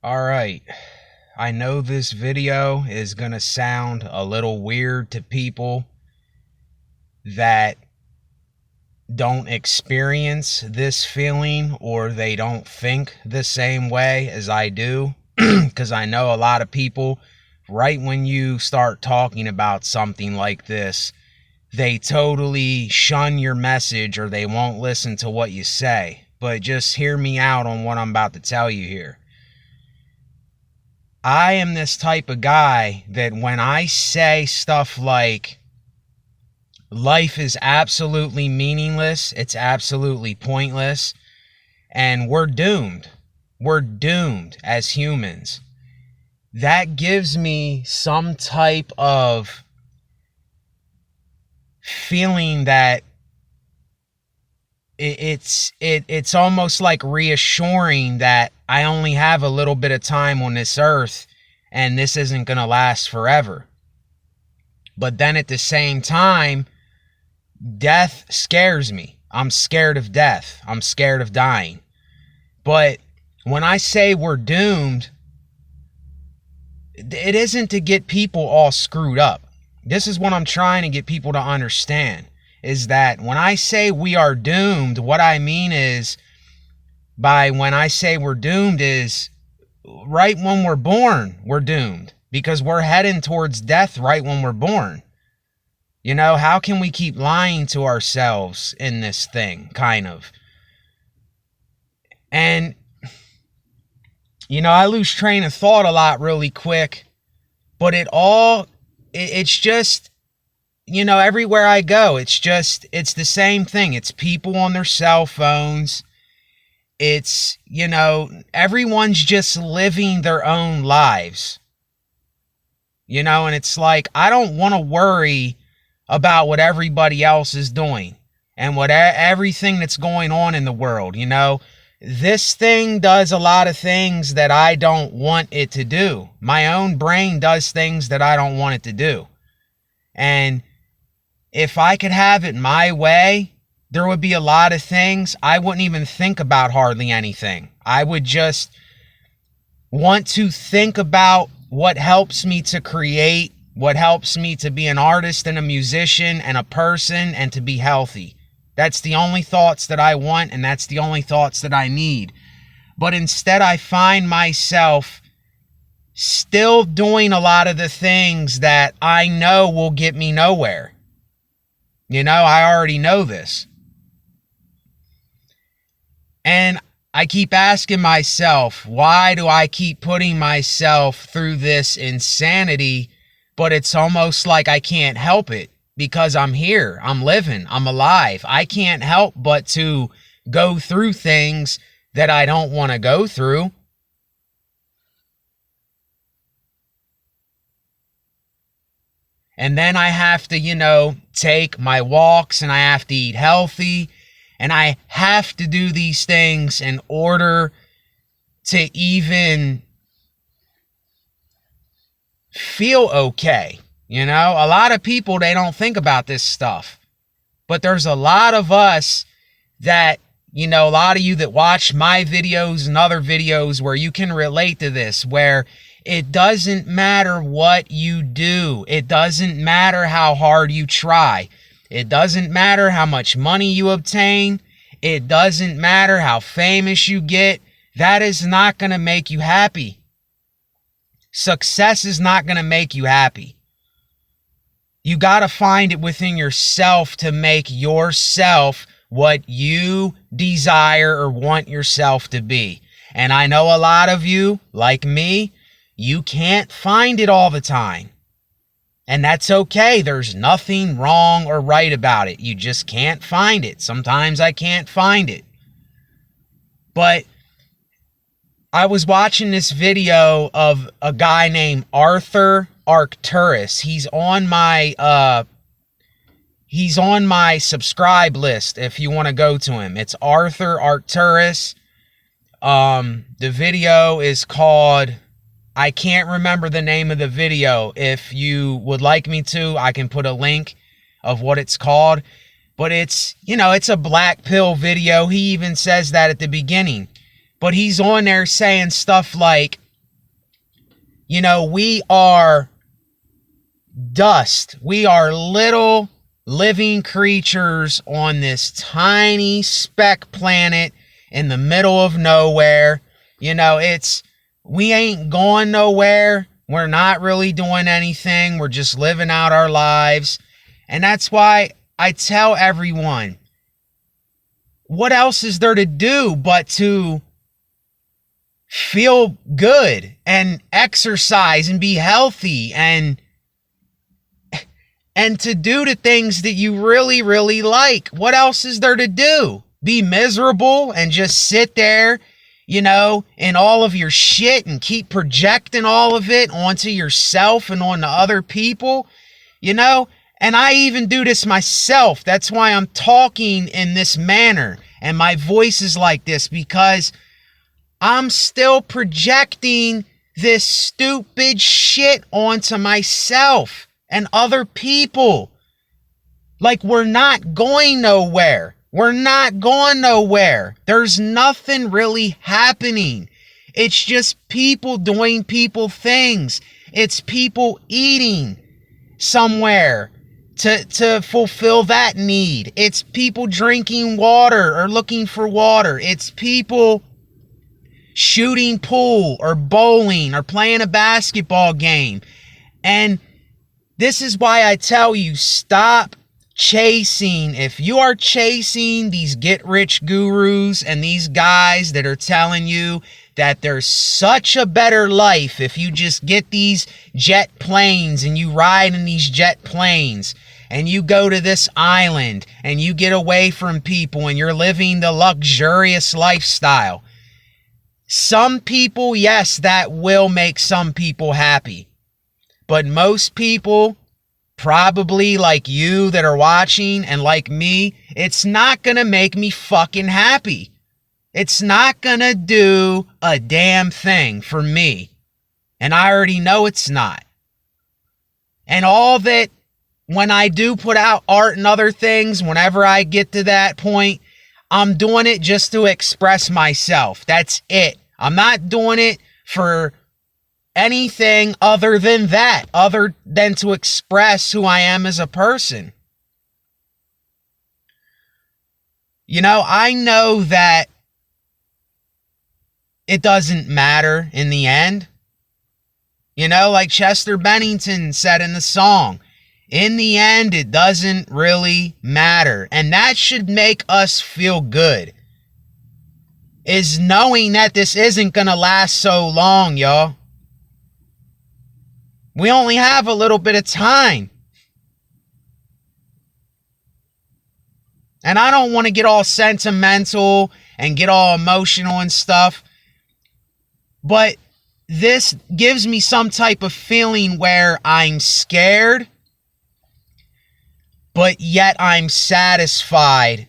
Alright, I know this video is gonna sound a little weird to people that don't experience this feeling or they don't think the same way as I do, because I know a lot of people, right when you start talking about something like this, they totally shun your message or they won't listen to what you say. But just hear me out on what I'm about to tell you here. I am this type of guy that when I say stuff like life is absolutely meaningless, it's absolutely pointless, and we're doomed as humans, that gives me some type of feeling that it's almost like reassuring that I only have a little bit of time on this earth and this isn't going to last forever. But then at the same time, death scares me. I'm scared of death. I'm scared of dying. But when I say we're doomed, it isn't to get people all screwed up. This is what I'm trying to get people to understand, is that when I say we are doomed, what I mean is, when I say we're doomed is right when we're born, we're doomed, because we're heading towards death right when we're born. You know, how can we keep lying to ourselves in this thing, kind of? And, you know, I lose train of thought a lot really quick, but it's just, you know, everywhere I go, it's the same thing. It's people on their cell phones. It's, you know, everyone's just living their own lives. You know, and it's like, I don't want to worry about what everybody else is doing and what everything that's going on in the world. You know, this thing does a lot of things that I don't want it to do. My own brain does things that I don't want it to do. And if I could have it my way, there would be a lot of things I wouldn't even think about, hardly anything. I would just want to think about what helps me to create, what helps me to be an artist and a musician and a person and to be healthy. That's the only thoughts that I want, and that's the only thoughts that I need. But instead, I find myself still doing a lot of the things that I know will get me nowhere. You know, I already know this. And I keep asking myself, why do I keep putting myself through this insanity? But it's almost like I can't help it, because I'm here, I'm living, I'm alive. I can't help but to go through things that I don't want to go through. And then I have to, you know, take my walks, and I have to eat healthy, and I have to do these things in order to even feel okay. You know, a lot of people, they don't think about this stuff, but there's a lot of us that, you know, a lot of you that watch my videos and other videos where you can relate to this, where it doesn't matter what you do. It doesn't matter how hard you try. It doesn't matter how much money you obtain. It doesn't matter how famous you get. That is not going to make you happy. Success is not going to make you happy. You got to find it within yourself to make yourself what you desire or want yourself to be. And I know a lot of you, like me, you can't find it all the time. And that's okay. There's nothing wrong or right about it. You just can't find it. Sometimes I can't find it. But I was watching this video of a guy named Arthur Arcturus. He's on my subscribe list if you want to go to him. It's Arthur Arcturus. The video is called, I can't remember the name of the video. If you would like me to, I can put a link of what it's called. But it's, you know, it's a black pill video. He even says that at the beginning. But he's on there saying stuff like, You know, we are dust. We are little living creatures on this tiny speck planet in the middle of nowhere. You know, we ain't going nowhere. We're not really doing anything. We're just living out our lives. And that's why I tell everyone, what else is there to do but to feel good and exercise and be healthy and to do the things that you really, really like? What else is there to do? Be miserable and just sit there, you know, in all of your shit and keep projecting all of it onto yourself and onto other people, you know? And I even do this myself. That's why I'm talking in this manner and my voice is like this, because I'm still projecting this stupid shit onto myself and other people. Like, we're not going nowhere. We're not going nowhere. There's nothing really happening. It's just people doing people things. It's people eating somewhere to fulfill that need. It's people drinking water or looking for water. It's people shooting pool or bowling or playing a basketball game. And this is why I tell you, stop chasing. If you are chasing these get-rich gurus and these guys that are telling you that there's such a better life if you just get these jet planes and you ride in these jet planes and you go to this island and you get away from people and you're living the luxurious lifestyle. Some people, yes, that will make some people happy. But most people, probably like you that are watching and like me, it's not going to make me fucking happy. It's not going to do a damn thing for me. And I already know it's not. And all that, when I do put out art and other things, whenever I get to that point, I'm doing it just to express myself. That's it. I'm not doing it for anything other than that, other than to express who I am as a person. You know, I know that it doesn't matter in the end. You know, like Chester Bennington said in the song, in the end, it doesn't really matter. And that should make us feel good, is knowing that this isn't going to last so long, y'all. We only have a little bit of time. And I don't want to get all sentimental and get all emotional and stuff, but this gives me some type of feeling where I'm scared, but yet I'm satisfied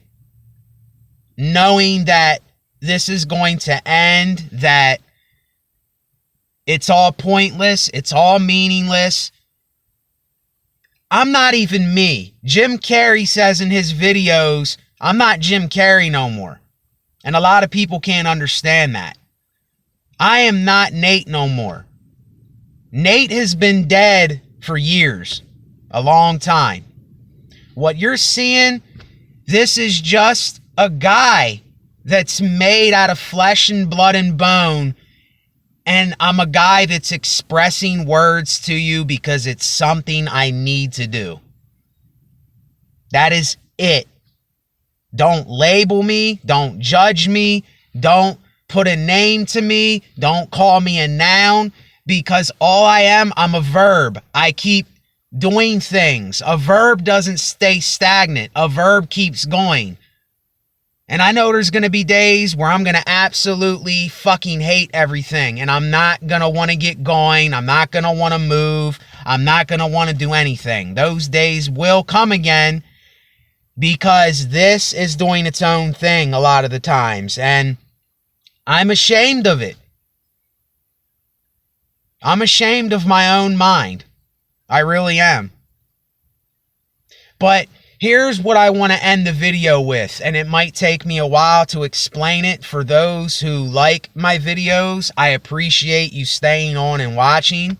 knowing that this is going to end, that it's all pointless, it's all meaningless. I'm not even me. Jim Carrey says in his videos, I'm not Jim Carrey no more. And a lot of people can't understand that. I am not Nate no more. Nate has been dead for years, a long time. What you're seeing, this is just a guy that's made out of flesh and blood and bone. And I'm a guy that's expressing words to you because it's something I need to do. That is it. Don't label me. Don't judge me. Don't put a name to me. Don't call me a noun, because all I am, I'm a verb. I keep doing things. A verb doesn't stay stagnant. A verb keeps going. And I know there's going to be days where I'm going to absolutely fucking hate everything. And I'm not going to want to get going. I'm not going to want to move. I'm not going to want to do anything. Those days will come again, because this is doing its own thing a lot of the times. And I'm ashamed of it. I'm ashamed of my own mind. I really am. But Here's what I want to end the video with, and it might take me a while to explain it for those who like my videos. I appreciate you staying on and watching.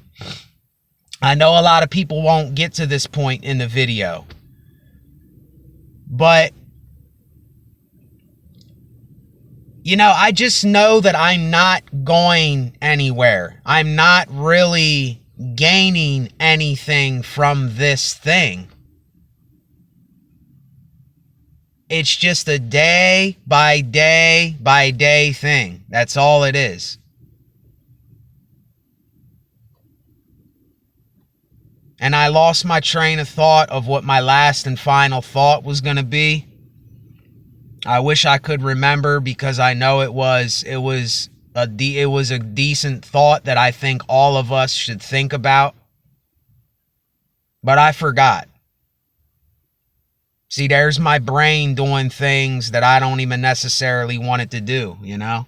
I know a lot of people won't get to this point in the video, but you know, I just know that I'm not going anywhere. I'm not really gaining anything from this thing. It's just a day by day by day thing. That's all it is. And I lost my train of thought of what my last and final thought was going to be. I wish I could remember, because I know it was a decent thought that I think all of us should think about. But I forgot. See, there's my brain doing things that I don't even necessarily want it to do, you know?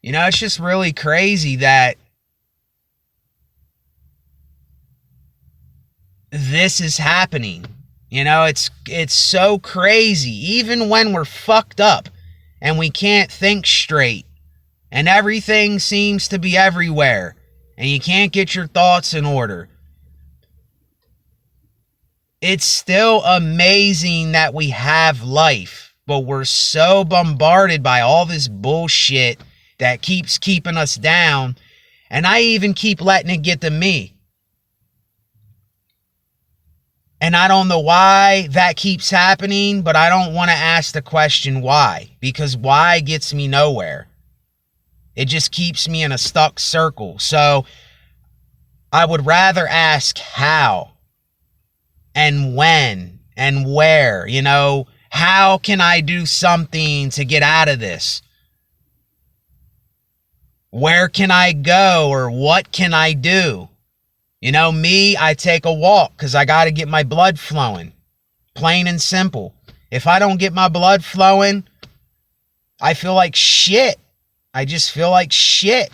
You know, it's just really crazy that this is happening. You know, it's so crazy. Even when we're fucked up and we can't think straight and everything seems to be everywhere and you can't get your thoughts in order, it's still amazing that we have life. But we're so bombarded by all this bullshit that keeps keeping us down, and I even keep letting it get to me. And I don't know why that keeps happening, but I don't want to ask the question why, because why gets me nowhere. It just keeps me in a stuck circle. So I would rather ask how and when and where. You know, how can I do something to get out of this? Where can I go, or what can I do? You know, me, I take a walk because I got to get my blood flowing. Plain and simple. If I don't get my blood flowing, I feel like shit. I just feel like shit.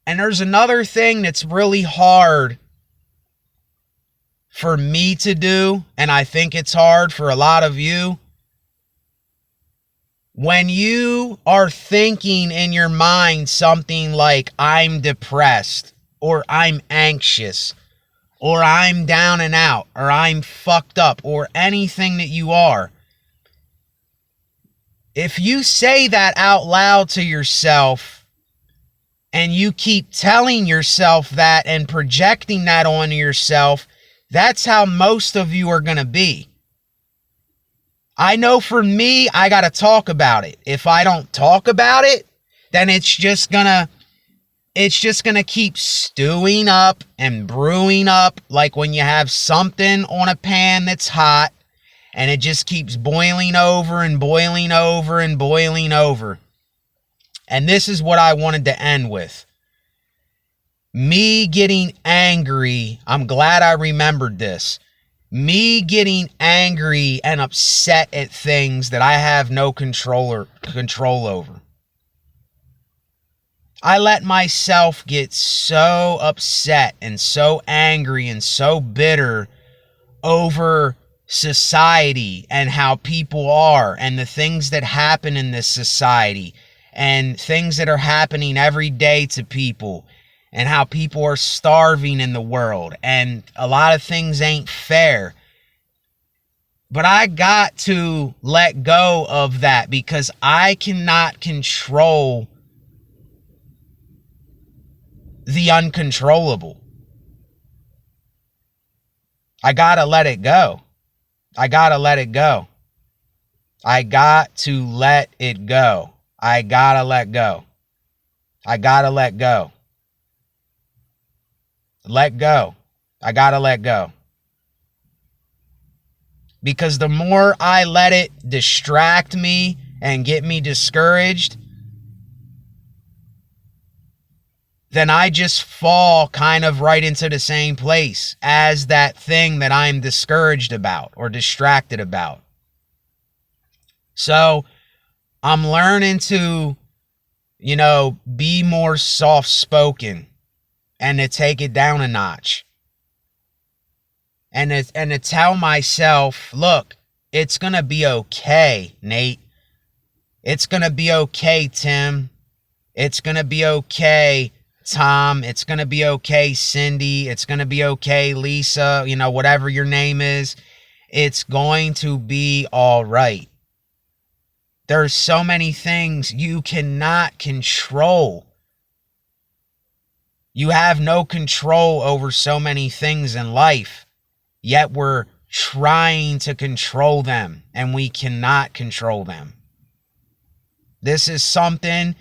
And there's another thing that's really hard for me to do, and I think it's hard for a lot of you. When you are thinking in your mind something like, I'm depressed, or I'm anxious, or I'm down and out, or I'm fucked up, or anything that you are, if you say that out loud to yourself, and you keep telling yourself that and projecting that onto yourself, that's how most of you are going to be. I know for me, I got to talk about it. If I don't talk about it, then it's just going to keep stewing up and brewing up, like when you have something on a pan that's hot and it just keeps boiling over and boiling over and boiling over. And this is what I wanted to end with. Me getting angry. I'm glad I remembered this. Me getting angry and upset at things that I have no control over. I let myself get so upset and so angry and so bitter over society and how people are and the things that happen in this society and things that are happening every day to people and how people are starving in the world and a lot of things ain't fair. But I got to let go of that because I cannot control the uncontrollable. I gotta let it go. I gotta let it go. I got to let it go. I gotta let go. I gotta let go. Let go. I gotta let go. Because the more I let it distract me and get me discouraged, then I just fall kind of right into the same place as that thing that I'm discouraged about or distracted about. So I'm learning to, be more soft spoken and to take it down a notch. And to tell myself, look, it's going to be okay, Nate. It's going to be okay, Tim. It's going to be okay, Tom. It's going to be okay, Cindy. It's going to be okay, Lisa. Whatever your name is. It's going to be all right. There's so many things you cannot control. You have no control over so many things in life, yet we're trying to control them, and we cannot control them. This is something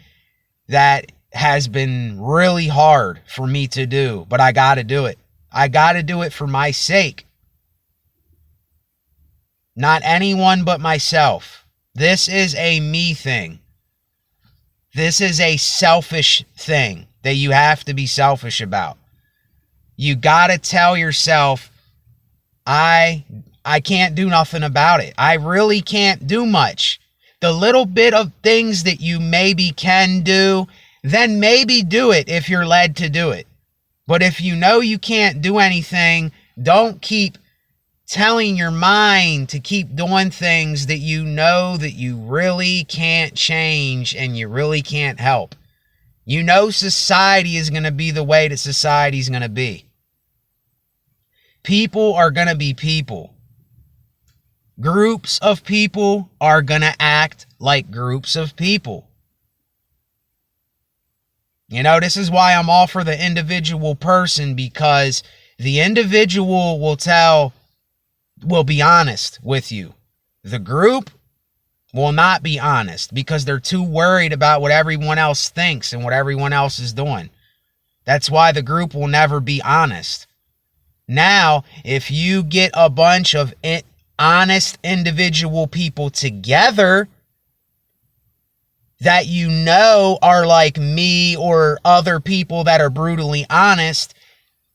that has been really hard for me to do, but I got to do it. I got to do it for my sake. Not anyone but myself. This is a me thing. This is a selfish thing that you have to be selfish about. You got to tell yourself, I can't do nothing about it. I really can't do much. The little bit of things that you maybe can do, then maybe do it if you're led to do it. But if you know you can't do anything, don't keep telling your mind to keep doing things that you know that you really can't change and you really can't help. Society is going to be the way that society is going to be. People are going to be people. Groups of people are going to act like groups of people. This is why I'm all for the individual person, because the individual will be honest with you. The group will not be honest because they're too worried about what everyone else thinks and what everyone else is doing. That's why the group will never be honest. Now, if you get a bunch of honest individual people together that are like me or other people that are brutally honest,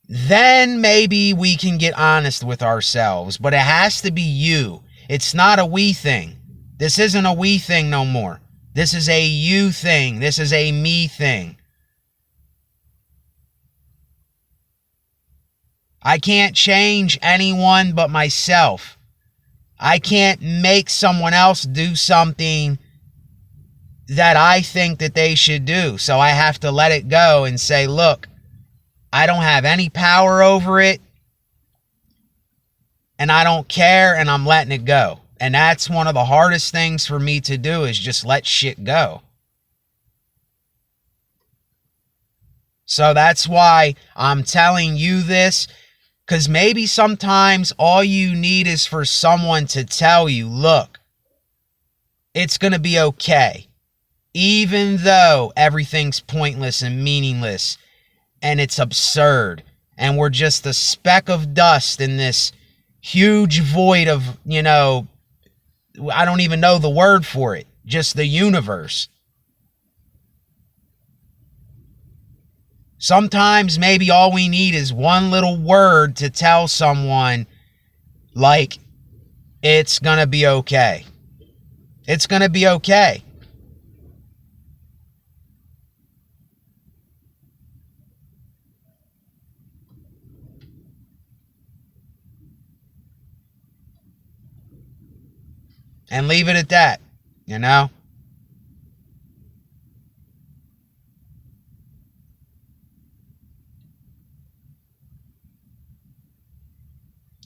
then maybe we can get honest with ourselves. But it has to be you. It's not a we thing. This isn't a we thing no more. This is a you thing. This is a me thing. I can't change anyone but myself. I can't make someone else do something that I think that they should do. So I have to let it go and say, look, I don't have any power over it, and I don't care, and I'm letting it go. And that's one of the hardest things for me to do, is just let shit go. So that's why I'm telling you this, because maybe sometimes all you need is for someone to tell you, look, it's going to be okay. Even though everything's pointless and meaningless and it's absurd and we're just a speck of dust in this huge void of, I don't even know the word for it, just the universe. Sometimes maybe all we need is one little word to tell someone, like, it's going to be okay. It's going to be okay. And leave it at that,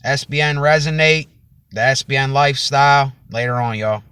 SBN Resonate, the SBN lifestyle. Later on, y'all.